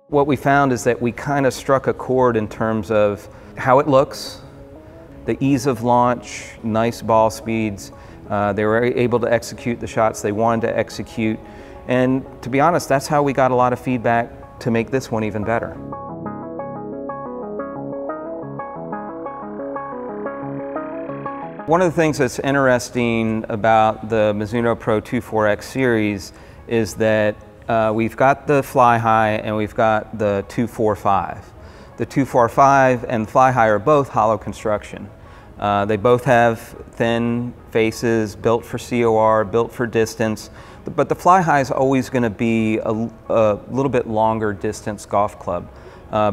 What we found is that we kind of struck a chord in terms of how it looks, the ease of launch, nice ball speeds. They were able to execute the shots they wanted to execute. And to be honest, that's how we got a lot of feedback to make this one even better. One of the things that's interesting about the Mizuno Pro 24X series is that we've got the Fli-Hi and we've got the 245. The 245 and the Fli-Hi are both hollow construction. They both have thin faces, built for COR, built for distance, but the Fli-Hi is always going to be a little bit longer distance golf club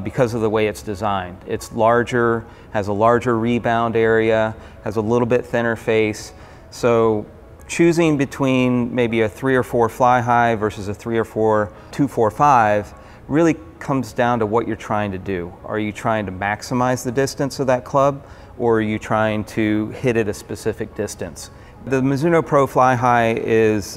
because of the way it's designed. It's larger, has a larger rebound area, has a little bit thinner face. So choosing between maybe a 3 or 4 Fli-Hi versus a 3 or 4 245 really comes down to what you're trying to do. Are you trying to maximize the distance of that club, or are you trying to hit it a specific distance? The Mizuno Pro Fli-Hi is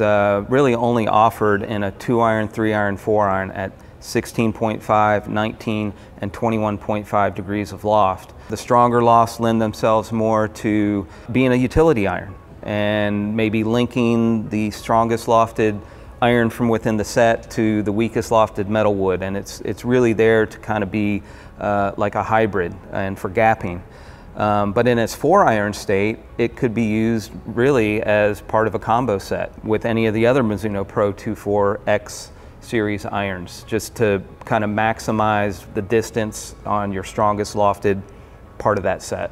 really only offered in a 2-iron, 3-iron, 4-iron at 16.5, 19, and 21.5 degrees of loft. The stronger lofts lend themselves more to being a utility iron and maybe linking the strongest lofted iron from within the set to the weakest lofted metal wood, and it's really there to kind of be like a hybrid and for gapping. But in its 4-iron state, it could be used really as part of a combo set with any of the other Mizuno Pro 24X series irons, just to kind of maximize the distance on your strongest lofted part of that set.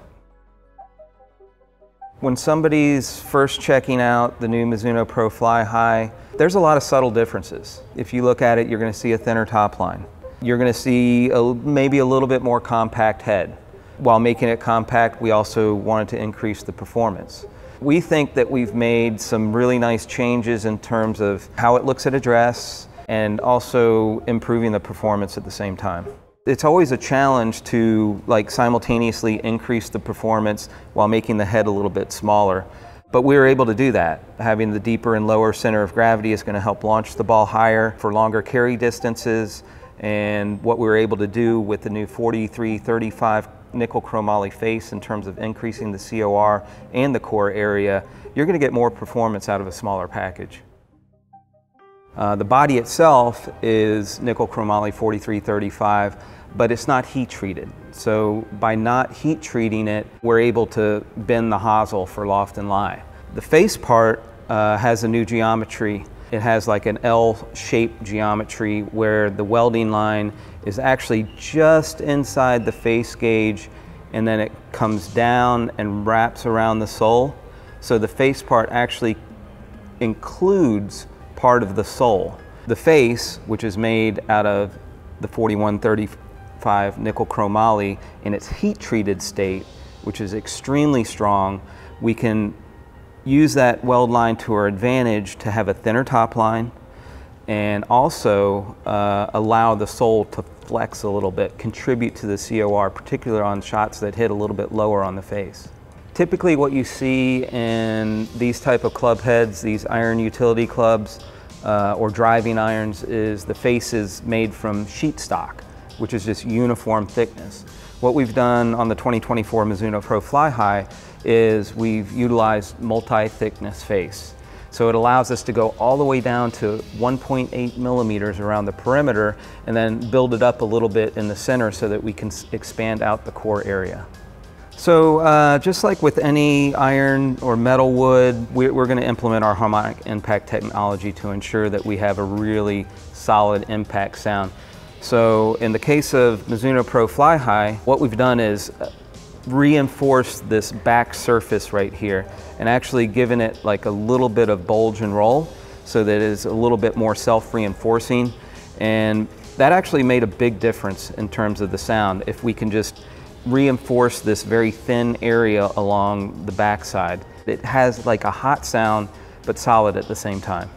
When somebody's first checking out the new Mizuno Pro Fli-Hi, there's a lot of subtle differences. If you look at it, you're going to see a thinner top line. You're going to see maybe a little bit more compact head. While making it compact, we also wanted to increase the performance. We think that we've made some really nice changes in terms of how it looks at address and also improving the performance at the same time. It's always a challenge to simultaneously increase the performance while making the head a little bit smaller. But we were able to do that. Having the deeper and lower center of gravity is going to help launch the ball higher for longer carry distances. And what we were able to do with the new 43-35 Nickel Chromoly face in terms of increasing the COR and the core area, you're going to get more performance out of a smaller package. The body itself is Nickel Chromoly 43-35, but it's not heat treated. So by not heat treating it, we're able to bend the hosel for loft and lie. The face part has a new geometry. It has like an L-shaped geometry where the welding line is actually just inside the face gauge, and then it comes down and wraps around the sole. So the face part actually includes part of the sole. The face, which is made out of the 41-35 Nickel Chromoly in its heat-treated state, which is extremely strong, we can use that weld line to our advantage to have a thinner top line and also allow the sole to flex a little bit, contribute to the COR, particularly on shots that hit a little bit lower on the face. Typically what you see in these type of club heads, these iron utility clubs or driving irons, is the face is made from sheet stock, which is just uniform thickness. What we've done on the 2024 Mizuno Pro Fli-Hi is we've utilized multi-thickness face. So it allows us to go all the way down to 1.8 millimeters around the perimeter and then build it up a little bit in the center so that we can expand out the core area. So just like with any iron or metal wood, we're going to implement our harmonic impact technology to ensure that we have a really solid impact sound. So in the case of Mizuno Pro Fli-Hi, what we've done is reinforce this back surface right here and actually given it like a little bit of bulge and roll so that it is a little bit more self-reinforcing, and that actually made a big difference in terms of the sound if we can just reinforce this very thin area along the backside. It has like a hot sound but solid at the same time.